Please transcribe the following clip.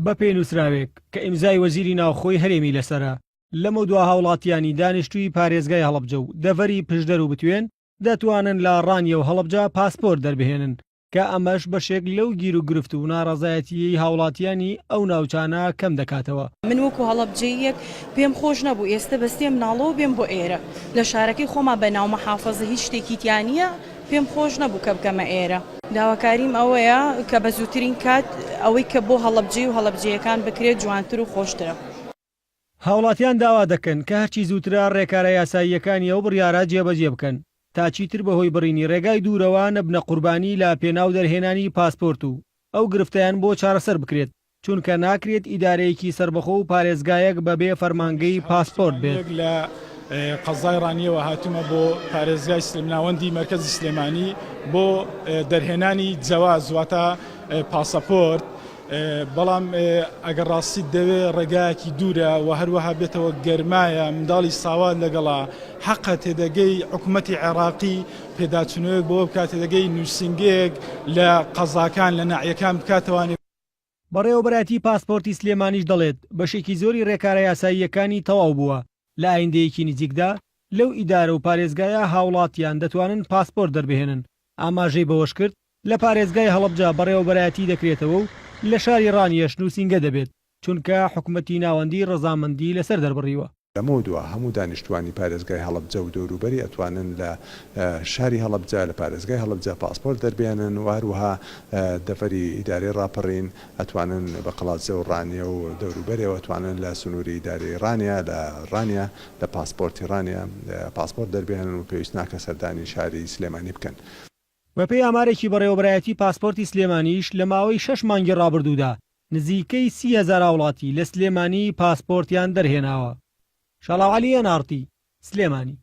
بە پێی نووسراوێک کە ئیمزای وەزیری ناوخۆی هەرێمی لەسەرە لەمە دوا هاوڵاتیانی دانیشتووی پارێزگای هەڵەبجە و دەڤەری پشدەر و بتوێن دەتوانن لە ڕانیە و هەڵەبجە پاسپۆرت دەربهێنن کە ئەمەش بەشێک لەو گیر و گرفت و ناڕەزایەتیی هاوڵاتیانی ئەو ناوچانە کەم دەکاتەوە. من وەکو هەڵەبجەیەک پێم خۆش نەبوو ئێستا بەستێم ناڵەوە بێم بۆ ئێرە لە شارەکەی خۆما بە ناو مەحافەزە هیچ شتێکی تیانە پێم خۆش نەبوو کە بکەمە ئێرە. داواکاریم ئەوەیە کە بە زووترین کات ئەوەی کە بۆ هەڵەبجێ و هەڵەبجەیەکان بکرێت جوانتر و خۆشترە. هاوڵاتیان داوا دەکەن کە هەرچی زووترە ڕێکارە یاساییەکانی ئەو بڕیارە جێبەجێ بکەن تا چیتر بەهۆی بڕینی ڕێگای دوورەوە نەبنە قوربانی لە پێناو دەرهێنانی پاسپۆرت و ئەو گرفتیان بۆ چارەسەر بکرێت چونکە ناکرێت ئیدارەیەکی سربەخۆ و پارێزگایەک بەبێ فەرمانگەی پاسپۆرت بێت. لە قەزای ڕانیەوە هاتوومە بۆ پارێزگای ناوەندی مەرکەزی سلێمانی بۆ دەرهێنانی جەواز واتە پاسەپۆرت، بەڵام ئەگەر ڕاستی دەوێ ڕێگایەکی دوورە و هەروەها بێتەوە گەرمایە منداڵی ساوات لەگەڵا حەقە تێدەگەی حکوومەتی عێراقی پێداچنەوەک بۆ بکات تێدەگەی نووسنگەیەک لە قەزاکان لە ناحیەکان بکاتەوانێت. بەڕێوەبەرەتی پاسپۆرتی سلێمانیش دەڵێت بەشێکی زۆری ڕێکارە یاساییەکانی تەواو بووە لە ئایندەیەکی نزیکدا لەو ئیدارە و پارێزگایە هاوڵاتیان دەتوانن پاسپۆرت دەربهێنن. ئاماژەی بەوەش کرد لە پارێزگای هەڵەبجە بەڕێوەبەرەتی دەکرێتەوە و لە شاری ڕانیەش نووسینگە دەبێت چونکە حکوومەتی ناوەندی ڕەزامەندی لەسەر دەربڕیوە. لەمە دووە هەموو دانیشتوانی پارێزگای هەڵەبجە و دەوروبەری ئەتوانن لە شاری هەڵەبجە لە پارێزگای هەڵەبجە پاسپۆرت دەربێنن و هەروەها دەفەری ئیدارەی ڕاپەڕین ئەتوانن بە قەڵاتزە و ڕانیە و دەوروبەرەوە ئەتوانن لە سنووری ئیدارەی ڕانیە لە ڕانیە لە پاسپۆرتی ڕانیە پاسپۆرت دەربێنن و پێویست ناکە سەردانی شاری سلێمانی بکەن. بەپێی ئامارێکی بەڕێوەبەرایەتی پاسپۆرتی سلێمانیش لە ماوەی 6 مانگی ڕابردوودا نزیکەی 30,000 وڵاتی لە سلێمانی پاسپۆرتیان دەرهێناوە. شەڵاو عەلی ئەنارتی، سلێمانی.